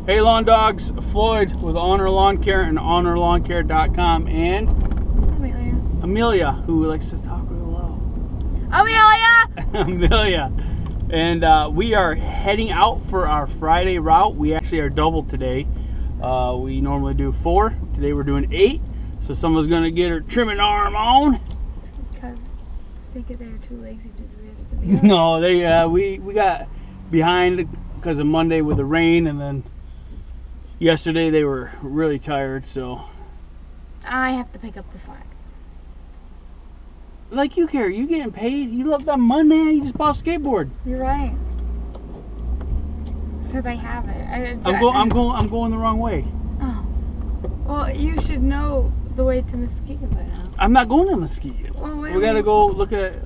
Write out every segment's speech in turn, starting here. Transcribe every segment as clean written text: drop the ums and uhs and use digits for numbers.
Hey lawn dogs, Floyd with Ulnar Lawn Care and UlnarLawnCare.com, and Amelia, who likes to talk real low. Amelia! And we are heading out for our Friday route. We actually are double today. We normally do 4. Today we're doing 8. So someone's going to get her trimming arm on. Because they were too lazy to do the rest of the No, we got behind because of Monday with the rain, and then yesterday they were really tired, so I have to pick up the slack. Like you care, you getting paid? You love that money, you just bought a skateboard. You're right. Because I have it. I'm going the wrong way. Oh. Well, you should know the way to Mesquite by now. I'm not going to Mesquite. Well, we gotta go look at it.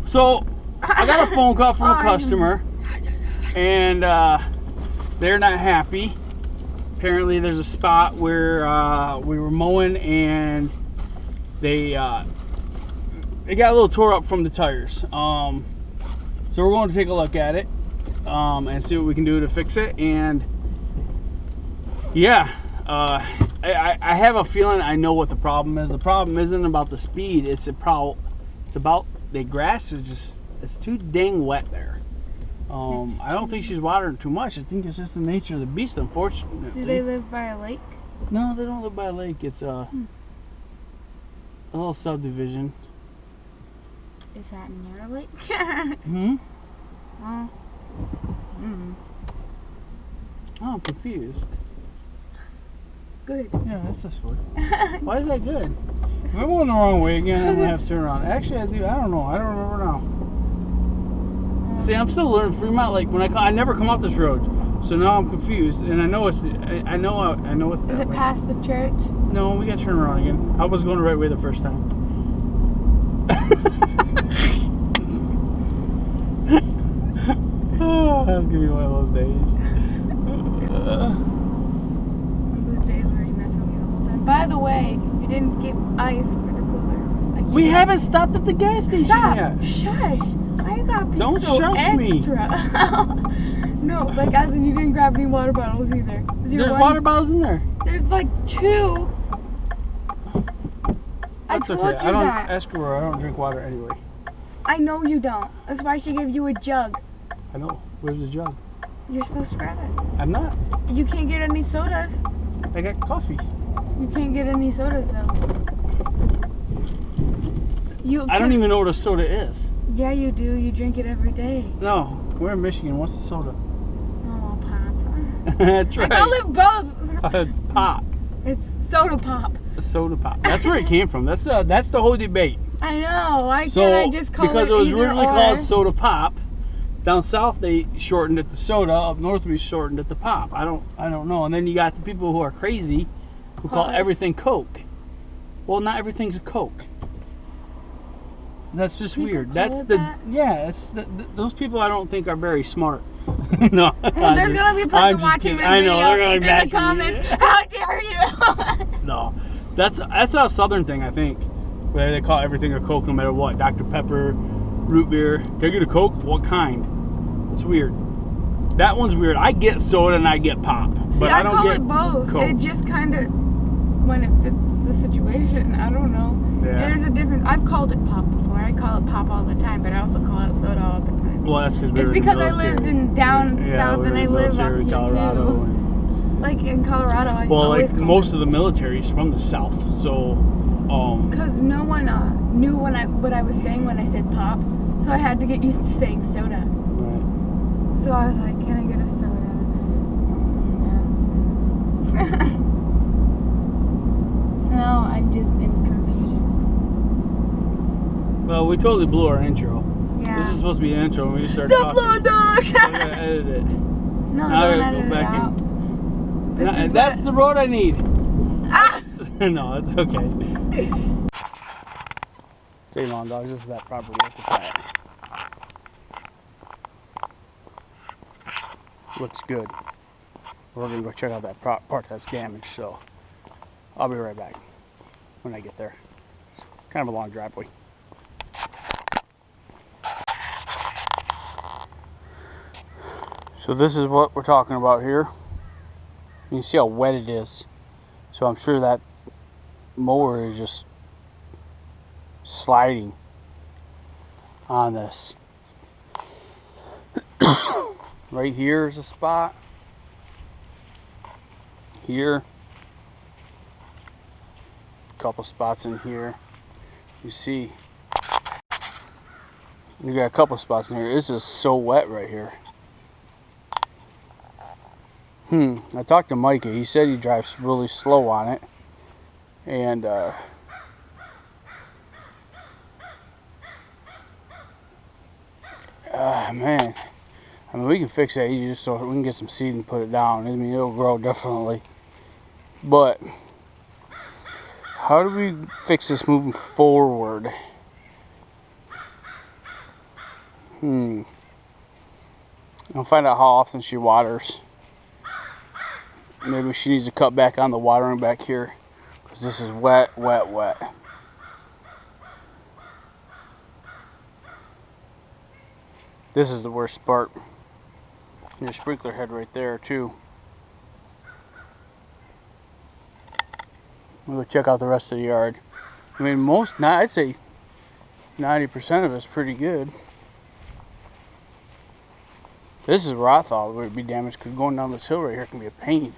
So I got a phone call from a customer, and they're not happy. Apparently there's a spot where we were mowing and they got a little tore up from the tires. So we're going to take a look at it and see what we can do to fix it. And yeah, I have a feeling I know what the problem is. The problem isn't about the speed. It's about the grass is just, it's too dang wet there. I don't think she's watering too much. I think it's just the nature of the beast, unfortunately. Do they live by a lake? No, they don't live by a lake. It's a little subdivision. Is that near a lake? Oh, I'm confused. Good. Yeah, that's this way. Why is that good? If I'm going the wrong way again, I'm going to have to turn around. Actually, I do. I don't know. I don't remember now. See, I'm still learning Fremont. Like when I never come off this road, so now I'm confused, and I know it's it's that Is it way. past the church? No, we got to turn around again. I was going the right way the first time. Oh, that's gonna be one of those days. Those days where you mess with me the whole time. By the way, you didn't get ice for the cooler. Like We haven't stopped at the gas station yet. Shush! Why you gotta be Don't so shush extra? No, like as in you didn't grab any water bottles either. There's water bottles in there. There's like 2. That's I told okay. you I don't that. ask her where I don't drink water anyway. I know you don't. That's why she gave you a jug. I know. Where's the jug? You're supposed to grab it. I'm not. You can't get any sodas. I got coffee. You can't get any sodas though. I don't even know what a soda is. Yeah, you do. You drink it every day. No, we're in Michigan. What's the soda? Oh, pop. That's right. I call it both. It's pop. It's soda pop. A soda pop. That's where it came from. That's the whole debate. I know. Why So can't I just call it because it was either originally or? called soda pop. Down south they shortened it to soda. Up north we shortened it to pop. I don't know. And then you got the people who are crazy who call Pause. everything Coke. Well, not everything's a Coke. That's just People weird. call That's it the that? It's those people I don't think are very smart. No. There's gonna be a person watching this I know, video they're gonna be in the bashing me. comments. How dare you? No, that's a southern thing, I think, where they call everything a Coke no matter what. Dr. Pepper, root beer. Can I get a Coke? What kind? It's weird. That one's weird. I get soda and I get pop, See, but I don't call get it both. Coke. It just kind of, when it fits the situation, I don't know. Yeah. There's a difference. I've called it pop before. I call it pop all the time, but I also call it soda all the time. Well, that's because It's because I lived in down south and I live up in here Colorado. too. Like in Colorado, I Well, always like call most of the military is from the south, so because no one knew what I was saying when I said pop, so I had to get used to saying soda. right. So I was like, "Can I get a soda?" Yeah. So now I'm just in confusion. Well, we totally blew our intro. Yeah. This is supposed to be an intro, and we just started Stop talking. blowing dogs! I gotta edit it. No, Now I don't gotta edit go it back out. And that's the road I need. Ah! No, it's okay. Say lawn dogs, this is that proper look at that. Looks good. We're gonna go check out that part that's damaged, so I'll be right back when I get there. Kind of a long driveway. So this is what we're talking about here. You can see how wet it is. So I'm sure that mower is just sliding on this. Right here is a spot. Here. A couple spots in here. You see. You got a couple spots in here. This is so wet right here. I talked to Micah. He said he drives really slow on it. And man, I mean, we can fix that easy just so we can get some seed and put it down. I mean, it'll grow definitely. But how do we fix this moving forward? I'll find out how often she waters. Maybe she needs to cut back on the watering back here, because this is wet, wet, wet. This is the worst part. Your sprinkler head right there too. We'll go check out the rest of the yard. I mean, I'd say 90% of it's pretty good. This is where I thought it would be damaged, because going down this hill right here can be a pain.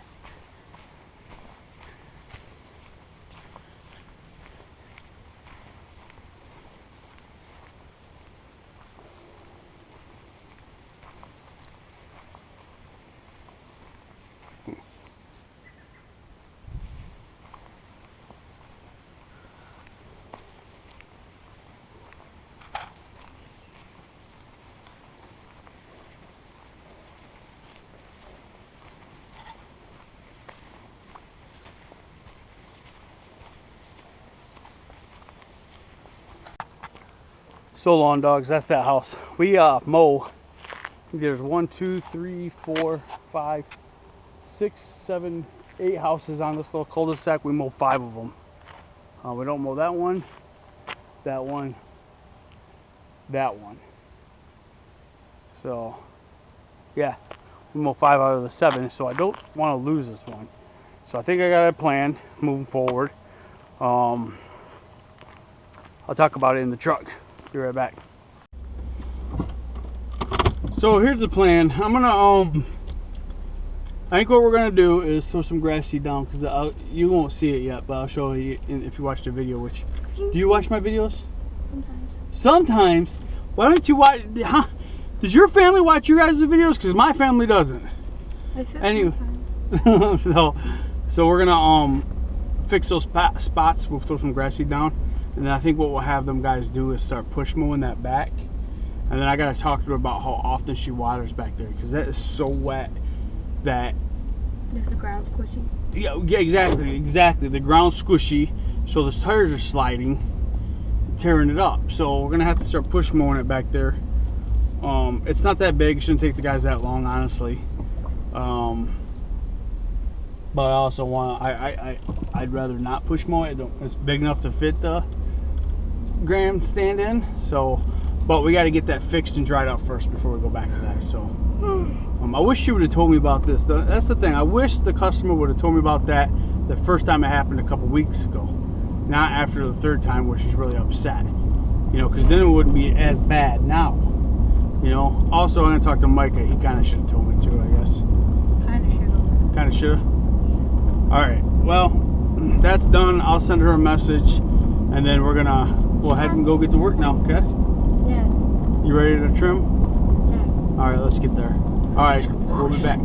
So long, dogs. That's that house. We mow. There's 1, 2, 3, 4, 5, 6, 7, 8 houses on this little cul-de-sac. We mow 5 of them. We don't mow that one, that one, that one. So yeah, we mow 5 out of the 7. So I don't want to lose this one. So I think I got a plan moving forward. I'll talk about it in the truck. Be right back. So here's the plan. I'm gonna I think what we're gonna do is throw some grass seed down, because you won't see it yet, but I'll show you if you watch the video. Which do you watch my videos? Sometimes. Why don't you watch? Does your family watch your guys' videos? Because my family doesn't. I said anyway. So we're gonna fix those spots. We'll throw some grass seed down. And then I think what we'll have them guys do is start push mowing that back. And then I gotta talk to her about how often she waters back there, because that is so wet that if the ground's squishy. Yeah, exactly. The ground's squishy, so the tires are sliding, tearing it up. So we're gonna have to start push mowing it back there. It's not that big. It shouldn't take the guys that long, honestly. But I also want I'd rather not push mow it. It's big enough to fit the grandstand in. So, but we got to get that fixed and dried out first before we go back to that. So, I wish she would have told me about this. That's the thing. I wish the customer would have told me about that the first time it happened a couple weeks ago, not after the third time where she's really upset. You know, because then it wouldn't be as bad now. You know. Also, I'm gonna talk to Micah. He kind of should have told me too, I guess. Kind of should have. All right, well, that's done. I'll send her a message, and then we're gonna go ahead and go get to work now, okay? Yes. You ready to trim? Yes. All right, let's get there. All right, we'll be back.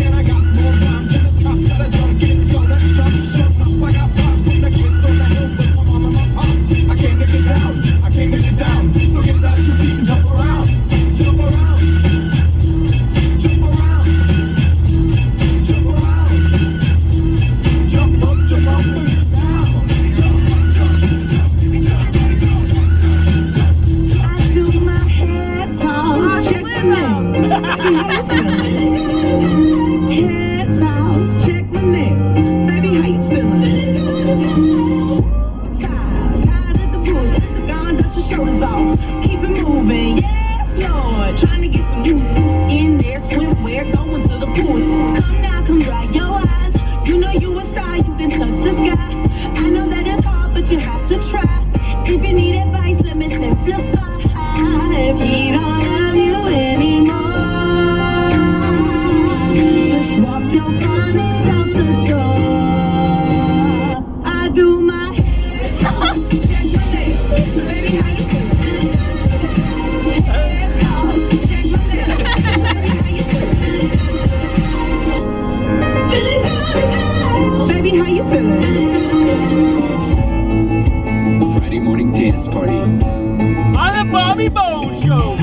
I got more rhymes in this cup that I don't get. Cool. Come now, come dry your eyes. You know you a star, you can touch the sky. I know that it's hard, but you have to try. If you need advice, let me simplify. If he don't love you anymore, just walk your fun out the door. I do my head talk, check my legs, baby, how you feeling? Head talk, check my legs, baby, how you feeling? Feeling good as hell, baby, how you feeling? Friday morning dance party. On the Bobby Bone Show.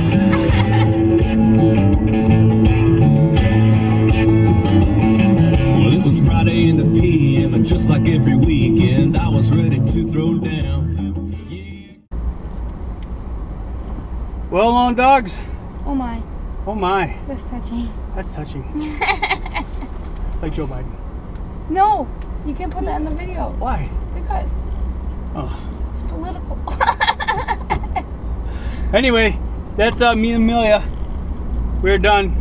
Well, it was Friday in the PM, and just like every weekend, I was ready to throw down. Yeah. Well, long dogs. Oh my, Oh my, that's touching. that's touching. Like Joe Biden. No, you can't put that in the video Why? because Oh. it's political. Anyway, that's me and Amelia. We're done.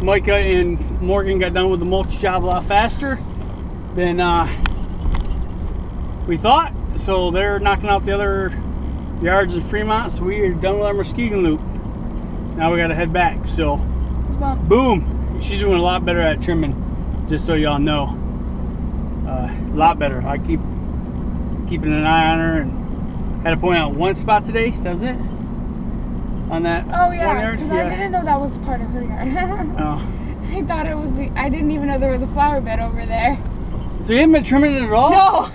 Micah and Morgan got done with the mulch job a lot faster than we thought. So they're knocking out the other yards in Fremont. So we are done with our Muskegon loop. Now we got to head back. So Well, boom, she's doing a lot better at trimming. Just so y'all know, a lot better. I keep keeping an eye on her and had to point out one spot today. That's it. On that oh one yeah, yard. because I didn't know that was part of her yard. Oh. I thought it was I didn't even know there was a flower bed over there. So you haven't been trimming it at all? No.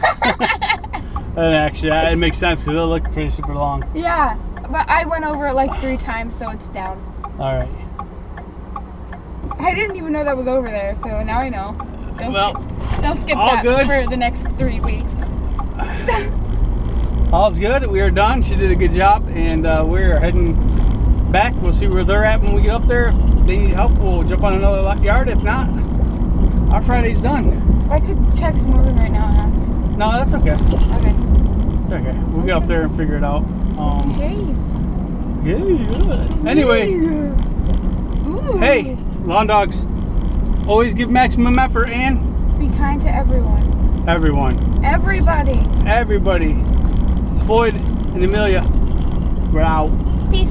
And actually, it makes sense because it'll look pretty super long. Yeah, but I went over it like 3 times, so it's down. All right. I didn't even know that was over there, so now I know. Don't skip all that good. for the next 3 weeks. All's good. We are done. She did a good job, and we're heading back. We'll see where they're at when we get up there. If they need help, we'll jump on another yard. If not, our Friday's done. I could text Morgan right now and ask. No, that's okay. Okay. It's okay. We'll get up there and figure it out. Hey. Yeah. Anyway, Ooh. hey, lawn dogs, always give maximum effort and Be kind to everyone. everyone. Everybody. Everybody. It's Floyd and Amelia. We're out. Peace.